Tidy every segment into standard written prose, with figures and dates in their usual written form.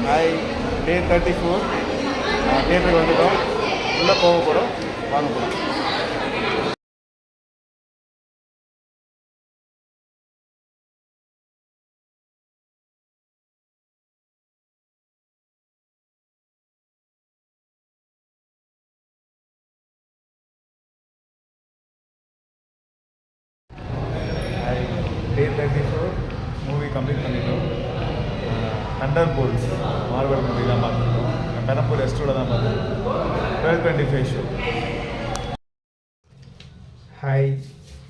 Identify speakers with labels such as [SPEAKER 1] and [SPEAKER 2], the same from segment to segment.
[SPEAKER 1] Hi, டே 34 தியேட்டருக்கு வந்துட்டோம். உள்ளே போக போகிறோம், வாங்க போகிறோம். டே 34 மூவி கம்ப்ளீட் பண்ணிட்டோம். தண்டர் போல்ட்ஸ் மார்வல் மூவி தான் பார்த்துருக்கோம். பெரம்பூர் ரெஸ்டோரில் தான் பார்த்துருக்கோம். 12:25 ஷோ. ஹாய்,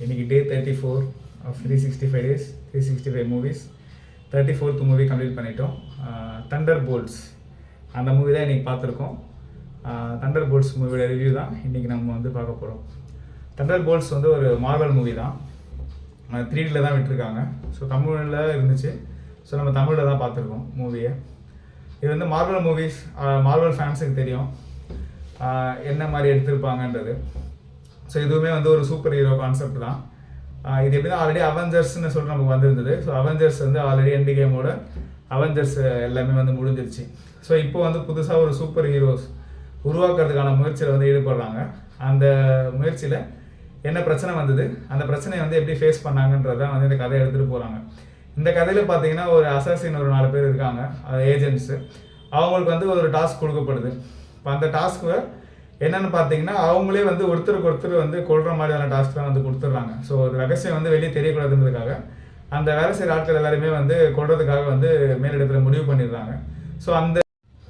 [SPEAKER 1] இன்றைக்கி day 34 of 365 days 365 movies. 34th movie complete பண்ணிட்டோம். தண்டர் போல்ட்ஸ் அந்த மூவி தான் இன்றைக்கி பார்த்துருக்கோம். தண்டர் போல்ட்ஸ் மூவியோட ரிவ்யூ தான் இன்றைக்கி நம்ம வந்து பார்க்க போகிறோம். தண்டர் போல்ட்ஸ் வந்து ஒரு மார்வல் மூவி தான். 3Dயில் தான் விட்டுருக்காங்க. ஸோ தமிழில் இருந்துச்சு. ஸோ நம்ம தமிழில் தான் பார்த்துருக்கோம் மூவியை. இது வந்து மார்வல் மூவிஸ், மார்வல் ஃபேன்ஸுக்கு தெரியும் என்ன மாதிரி எடுத்திருப்பாங்கன்றது. ஸோ இதுவுமே வந்து ஒரு சூப்பர் ஹீரோ கான்செப்ட் தான். இது எப்படின்னா ஆல்ரெடி அவெஞ்சர்ஸ்னு சொல்லிட்டு நமக்கு வந்திருந்தது. ஸோ அவெஞ்சர்ஸ் வந்து ஆல்ரெடி எண்டு கேமோட அவெஞ்சர்ஸ் எல்லாமே வந்து முடிஞ்சிருச்சு. ஸோ இப்போ வந்து புதுசாக ஒரு சூப்பர் ஹீரோஸ் உருவாக்குறதுக்கான முயற்சியில் வந்து ஈடுபடுறாங்க. அந்த முயற்சியில் என்ன பிரச்சனை வந்தது, அந்த பிரச்சனையை வந்து எப்படி ஃபேஸ் பண்ணாங்கன்றதான் வந்து இந்த கதையை எடுத்துகிட்டு போகிறாங்க. இந்த கதையில் பார்த்தீங்கன்னா ஒரு அசாசின் ஒரு 4 பேர் இருக்காங்க, அது ஏஜென்ட்ஸு. அவங்களுக்கு வந்து ஒரு டாஸ்க் கொடுக்கப்படுது. இப்போ அந்த டாஸ்க்கு என்னென்னு பார்த்தீங்கன்னா அவங்களே வந்து ஒருத்தருக்கு ஒருத்தர் வந்து கொள்கிற மாதிரியான டாஸ்க் தான் வந்து கொடுத்துட்றாங்க. ஸோ ஒரு ரகசியம் வந்து வெளியே தெரியக்கூடாதுன்றதுக்காக அந்த வேலை செய்கிற ஆட்கள் எல்லாருமே வந்து கொள்றதுக்காக வந்து மேலிடத்தில் முடிவு பண்ணிடுறாங்க.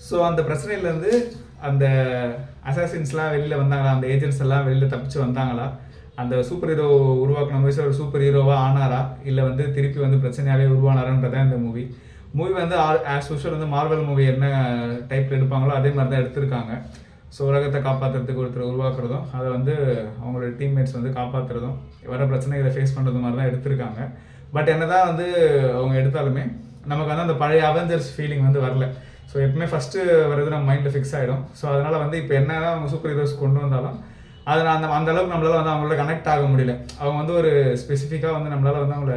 [SPEAKER 1] ஸோ அந்த பிரச்சனையிலேருந்து அந்த அசாசின்ஸ்லாம் வெளியில் வந்தாங்களா, அந்த ஏஜென்ட்ஸ் எல்லாம் வெளியில் தப்பிச்சு வந்தாங்களா, அந்த சூப்பர் ஹீரோ உருவாக்கின வயசில் ஒரு சூப்பர் ஹீரோவாக ஆனாரா, இல்லை வந்து திருப்பி வந்து பிரச்சனையாகவே உருவானாரான்றதான் இந்த மூவி வந்து ஆஸ் யூஷுவல் வந்து மார்வல் மூவி என்ன டைப்பில் எடுப்பாங்களோ அதே மாதிரி தான் எடுத்திருக்காங்க. ஸோ உலகத்தை காப்பாற்றுறதுக்கு ஒருத்தர் உருவாக்குறதும், அதை வந்து அவங்களோட டீம்மேட்ஸ் வந்து காப்பாற்றுறதும், வர பிரச்சனைகளை ஃபேஸ் பண்ணுறது மாதிரி தான் எடுத்திருக்காங்க. பட் என்ன தான் வந்து அவங்க எடுத்தாலுமே நமக்கு வந்து அந்த பழைய அவெஞ்சர்ஸ் ஃபீலிங் வந்து வரல. ஸோ எப்பவுமே ஃபஸ்ட்டு வர்றது நம்ம மைண்டில் ஃபிக்ஸ் ஆகிடும். ஸோ அதனால் வந்து இப்போ என்ன தான் அவங்க சூப்பர் ஹீரோஸ் கொண்டு வந்தாலும் அதை அந்த அளவுக்கு நம்மளால் வந்து அவங்களோட கனெக்ட் ஆக முடியல. அவங்க வந்து ஒரு ஸ்பெசிஃபிக்காக வந்து நம்மளால் வந்து அவங்கள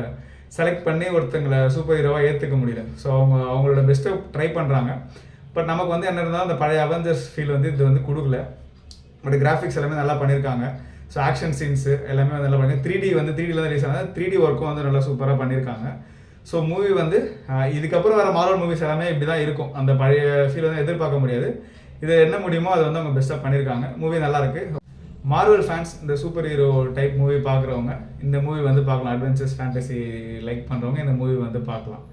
[SPEAKER 1] செலக்ட் பண்ணி ஒருத்தங்களை சூப்பர் ஹீரோவாக ஏற்றுக்க முடியல. ஸோ அவங்களோட பெஸ்ட்டை ட்ரை பண்ணுறாங்க. பட் நமக்கு வந்து என்ன இருந்தாலும் அந்த பழைய அவெஞ்சர்ஸ் ஃபீல் வந்து இது வந்து கொடுக்கல. பட் கிராஃபிக்ஸ் எல்லாமே நல்லா பண்ணியிருக்காங்க. ஸோ ஆக்ஷன் சீன்ஸு எல்லாமே வந்து நல்லா பண்ணி 3Dயில் தான் ரிலீஸ் ஆனது. 3D ஒர்க்கும் வந்து நல்லா சூப்பராக பண்ணியிருக்காங்க. ஸோ மூவி வந்து இதுக்கப்புறம் வர மார்வல் மூவிஸ் எல்லாமே இப்படி தான் இருக்கும். அந்த பழைய ஃபீல் வந்து எதிர்பார்க்க முடியாது. இது என்ன முடியுமோ அதை வந்து அவங்க பெஸ்ட்டாக பண்ணியிருக்காங்க. மூவி நல்லாயிருக்கு. மார்வல் ஃபேன்ஸ், இந்த சூப்பர் ஹீரோ டைப் மூவி பார்க்குறவங்க இந்த மூவி வந்து பார்க்கலாம். அட்வென்ச்சர்ஸ் ஃபேண்டசி லைக் பண்ணுறவங்க இந்த மூவி வந்து பார்க்கலாம்.